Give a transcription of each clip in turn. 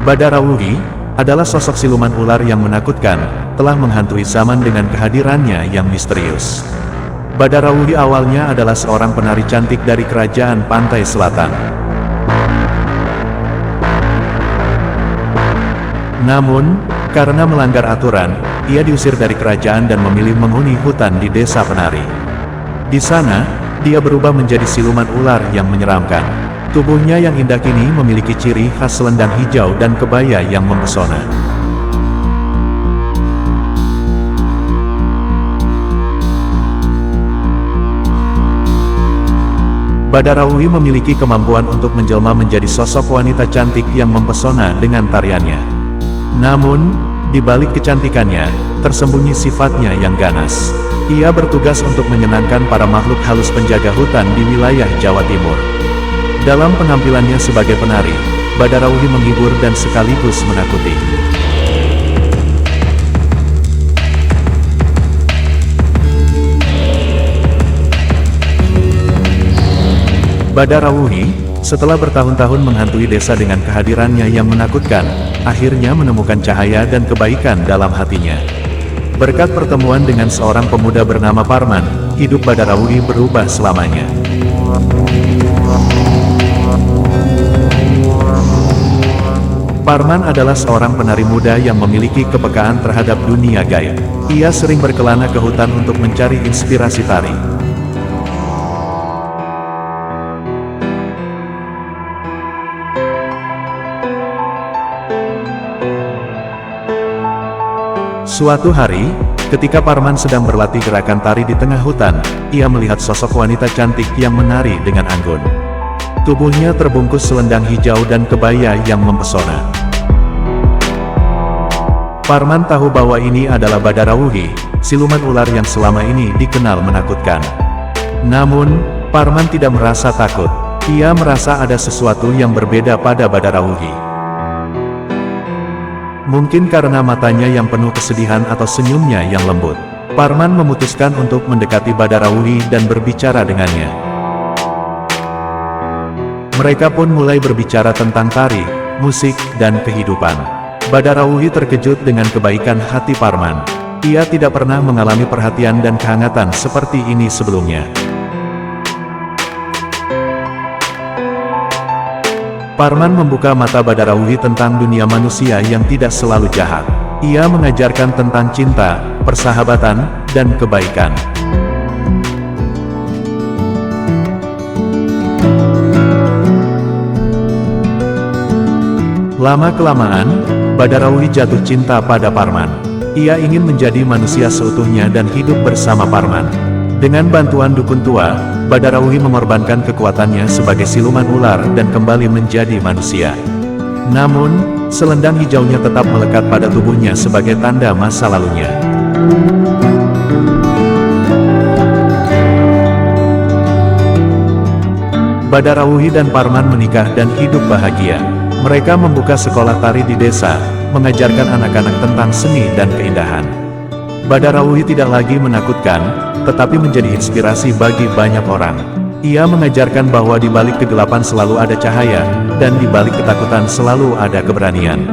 Badarawuhi adalah sosok siluman ular yang menakutkan, telah menghantui zaman dengan kehadirannya yang misterius. Badarawuhi awalnya adalah seorang penari cantik dari kerajaan pantai selatan. Namun, karena melanggar aturan, ia diusir dari kerajaan dan memilih menghuni hutan di desa penari. Di sana, dia berubah menjadi siluman ular yang menyeramkan. Tubuhnya yang indah kini memiliki ciri khas selendang hijau dan kebaya yang mempesona. Badarawuhi memiliki kemampuan untuk menjelma menjadi sosok wanita cantik yang mempesona dengan tariannya. Namun, di balik kecantikannya, tersembunyi sifatnya yang ganas. Ia bertugas untuk menyenangkan para makhluk halus penjaga hutan di wilayah Jawa Timur. Dalam penampilannya sebagai penari, Badarawuhi menghibur dan sekaligus menakuti. Badarawuhi, setelah bertahun-tahun menghantui desa dengan kehadirannya yang menakutkan, akhirnya menemukan cahaya dan kebaikan dalam hatinya. Berkat pertemuan dengan seorang pemuda bernama Parman, hidup Badarawuhi berubah selamanya. Parman adalah seorang penari muda yang memiliki kepekaan terhadap dunia gaib. Ia sering berkelana ke hutan untuk mencari inspirasi tari. Suatu hari, ketika Parman sedang berlatih gerakan tari di tengah hutan, ia melihat sosok wanita cantik yang menari dengan anggun. Tubuhnya terbungkus selendang hijau dan kebaya yang mempesona. Parman tahu bahwa ini adalah Badarawuhi, siluman ular yang selama ini dikenal menakutkan. Namun, Parman tidak merasa takut. Ia merasa ada sesuatu yang berbeda pada Badarawuhi. Mungkin karena matanya yang penuh kesedihan atau senyumnya yang lembut. Parman memutuskan untuk mendekati Badarawuhi dan berbicara dengannya. Mereka pun mulai berbicara tentang tari, musik, dan kehidupan. Badarawuhi terkejut dengan kebaikan hati Parman. Ia tidak pernah mengalami perhatian dan kehangatan seperti ini sebelumnya. Parman membuka mata Badarawuhi tentang dunia manusia yang tidak selalu jahat. Ia mengajarkan tentang cinta, persahabatan, dan kebaikan. Lama-kelamaan, Badarawuhi jatuh cinta pada Parman. Ia ingin menjadi manusia seutuhnya dan hidup bersama Parman. Dengan bantuan dukun tua, Badarawuhi mengorbankan kekuatannya sebagai siluman ular dan kembali menjadi manusia. Namun, selendang hijaunya tetap melekat pada tubuhnya sebagai tanda masa lalunya. Badarawuhi dan Parman menikah dan hidup bahagia. Mereka membuka sekolah tari di desa, mengajarkan anak-anak tentang seni dan keindahan. Badarawuhi tidak lagi menakutkan, tetapi menjadi inspirasi bagi banyak orang. Ia mengajarkan bahwa di balik kegelapan selalu ada cahaya, dan di balik ketakutan selalu ada keberanian.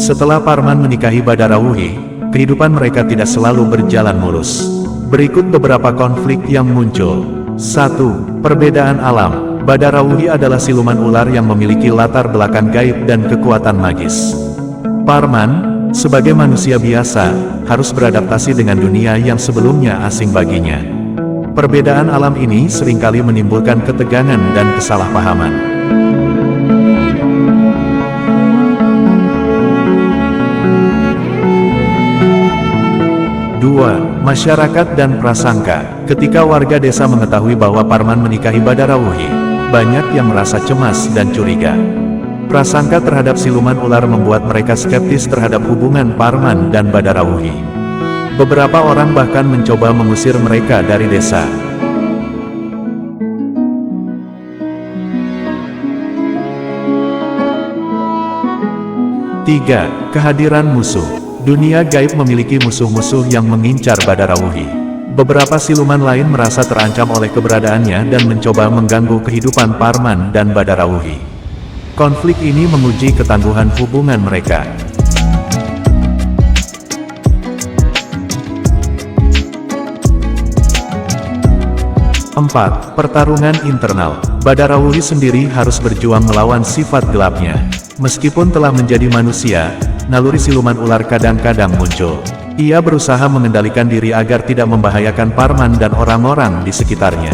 Setelah Parman menikahi Badarawuhi, kehidupan mereka tidak selalu berjalan mulus. Berikut beberapa konflik yang muncul. 1. Perbedaan alam. Badarawuhi adalah siluman ular yang memiliki latar belakang gaib dan kekuatan magis. Parman, sebagai manusia biasa, harus beradaptasi dengan dunia yang sebelumnya asing baginya. Perbedaan alam ini seringkali menimbulkan ketegangan dan kesalahpahaman. 2. Masyarakat dan prasangka. Ketika warga desa mengetahui bahwa Parman menikahi Badarawuhi, banyak yang merasa cemas dan curiga. Prasangka terhadap siluman ular membuat mereka skeptis terhadap hubungan Parman dan Badarawuhi. Beberapa orang bahkan mencoba mengusir mereka dari desa. 3. Kehadiran musuh. Dunia gaib memiliki musuh-musuh yang mengincar Badarauhi. Beberapa siluman lain merasa terancam oleh keberadaannya dan mencoba mengganggu kehidupan Parman dan Badarauhi. Konflik ini menguji ketangguhan hubungan mereka. 4. Pertarungan internal. Badarauhi sendiri harus berjuang melawan sifat gelapnya. Meskipun telah menjadi manusia, naluri siluman ular kadang-kadang muncul. Ia berusaha mengendalikan diri agar tidak membahayakan Parman dan orang-orang di sekitarnya.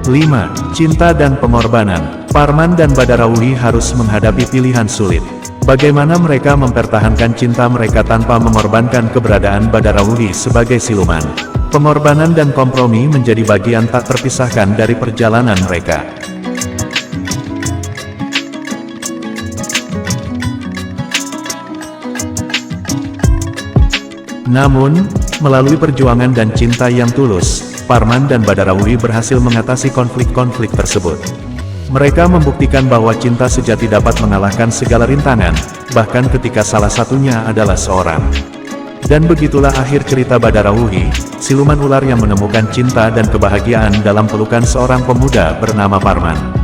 Lima. Cinta dan pengorbanan. Parman dan Badarauhi harus menghadapi pilihan sulit. Bagaimana mereka mempertahankan cinta mereka tanpa mengorbankan keberadaan Badarauhi sebagai siluman? Pengorbanan dan kompromi menjadi bagian tak terpisahkan dari perjalanan mereka. Namun, melalui perjuangan dan cinta yang tulus, Parman dan Badarauhi berhasil mengatasi konflik-konflik tersebut. Mereka membuktikan bahwa cinta sejati dapat mengalahkan segala rintangan, bahkan ketika salah satunya adalah seorang. Dan begitulah akhir cerita Badarauhi, siluman ular yang menemukan cinta dan kebahagiaan dalam pelukan seorang pemuda bernama Parman.